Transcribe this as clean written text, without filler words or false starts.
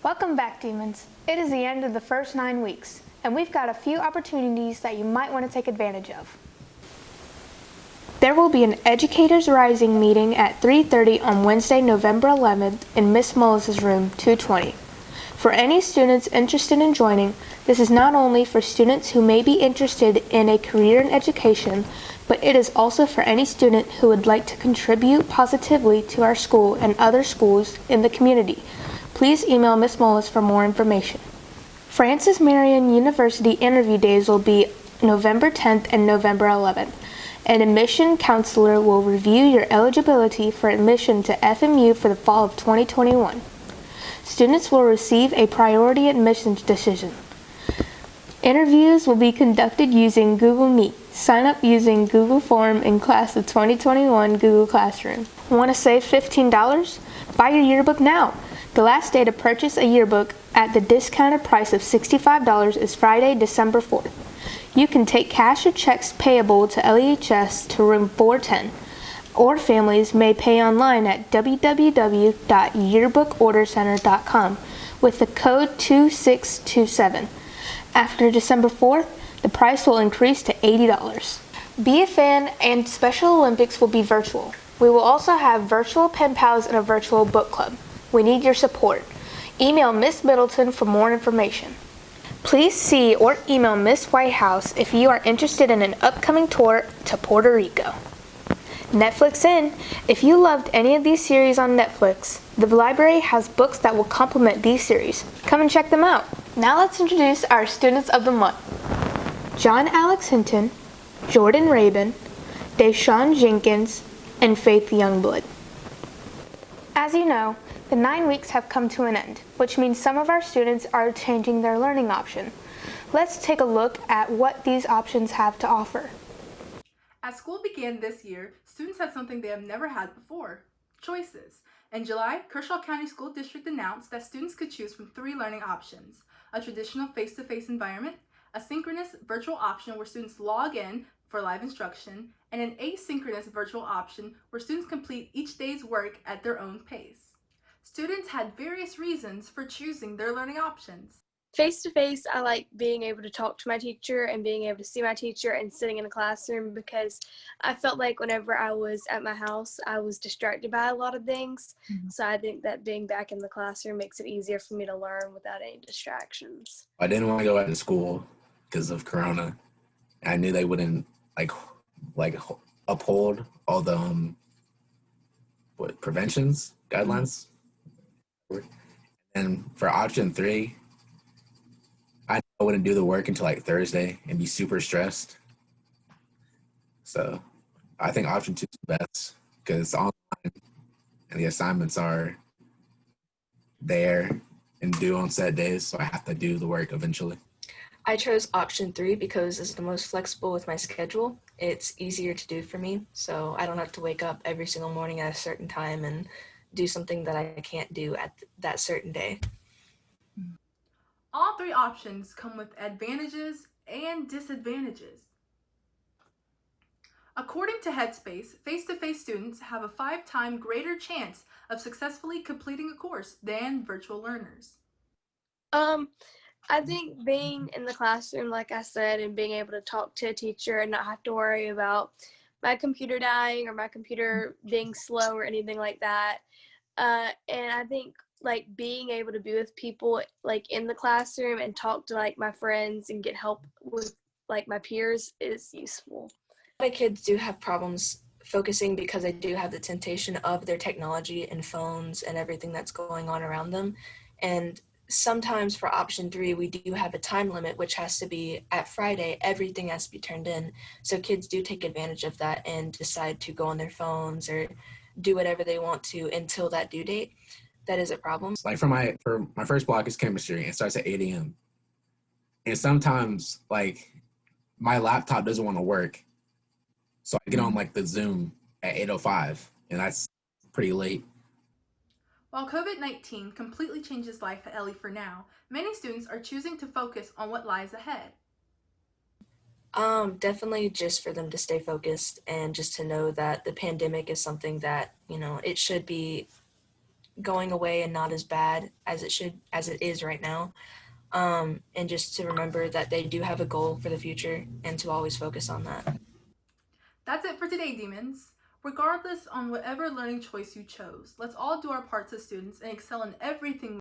Welcome back, Demons. It is the end of the first 9 weeks, and we've got a few opportunities that you might want to take advantage of. There will be an Educators Rising meeting at 3:30 on Wednesday, November 11th in Miss Mullis's room 220. For any students interested in joining, this is not only for students who may be interested in a career in education, but it is also for any student who would like to contribute positively to our school and other schools in the community. Please email Ms. Mullis for more information. Francis Marion University interview days will be November 10th and November 11th. An admission counselor will review your eligibility for admission to FMU for the fall of 2021. Students will receive a priority admissions decision. Interviews will be conducted using Google Meet. Sign up using Google Form in class of 2021 Google Classroom. Want to save $15? Buy your yearbook now. The last day to purchase a yearbook at the discounted price of $65 is Friday, December 4th. You can take cash or checks payable to LEHS to room 410, or families may pay online at www.yearbookordercenter.com with the code 2627. After December 4th, the price will increase to $80. BFN and Special Olympics will be virtual. We will also have virtual pen pals and a virtual book club. We need your support. Email Miss Middleton for more information. Please see or email Miss Whitehouse if you are interested in an upcoming tour to Puerto Rico. Netflix in. If you loved any of these series on Netflix, the library has books that will complement these series. Come and check them out. Now let's introduce our students of the month. John Alex Hinton, Jordan Rabin, Deshawn Jenkins, and Faith Youngblood. As you know, the 9 weeks have come to an end, which means some of our students are changing their learning option. Let's take a look at what these options have to offer. As school began this year, students had something they have never had before: choices. In July, Kershaw County School District announced that students could choose from 3 learning options: a traditional face-to-face environment, a synchronous virtual option where students log in for live instruction, and an asynchronous virtual option where students complete each day's work at their own pace. Students had various reasons for choosing their learning options. Face-to-face, I like being able to talk to my teacher and being able to see my teacher and sitting in a classroom, because I felt like whenever I was at my house, I was distracted by a lot of things. So I think that being back in the classroom makes it easier for me to learn without any distractions. I didn't want to go back to school because of Corona. I knew they wouldn't like uphold all the preventions guidelines. And for option 3, I wouldn't do the work until like Thursday and be super stressed. So I think option 2 is the best because it's online and the assignments are there and due on set days. So I have to do the work eventually. I chose option 3 because it's the most flexible with my schedule. It's easier to do for me, so I don't have to wake up every single morning at a certain time and do something that I can't do at that certain day. All 3 options come with advantages and disadvantages. According to Headspace, face-to-face students have a 5-time greater chance of successfully completing a course than virtual learners. I think being in the classroom, like I said, and being able to talk to a teacher and not have to worry about my computer dying or my computer being slow or anything like that. And I think like being able to be with people like in the classroom and talk to like my friends and get help with like my peers is useful. A lot of kids do have problems focusing because they do have the temptation of their technology and phones and everything that's going on around them. And sometimes for option 3, we do have a time limit, which has to be at Friday. Everything has to be turned in. So kids do take advantage of that and decide to go on their phones or do whatever they want to until that due date. That is a problem. Like for my first block is chemistry. It starts at 8 a.m. And sometimes like my laptop doesn't want to work. So I get on like the Zoom at 8:05 and that's pretty late. While COVID-19 completely changes life at LE for now, many students are choosing to focus on what lies ahead. Definitely just for them to stay focused and just to know that the pandemic is something that, it should be going away and not as bad as it is right now. And just to remember that they do have a goal for the future and to always focus on that. That's it for today, Demons. Regardless on whatever learning choice you chose, let's all do our parts as students and excel in everything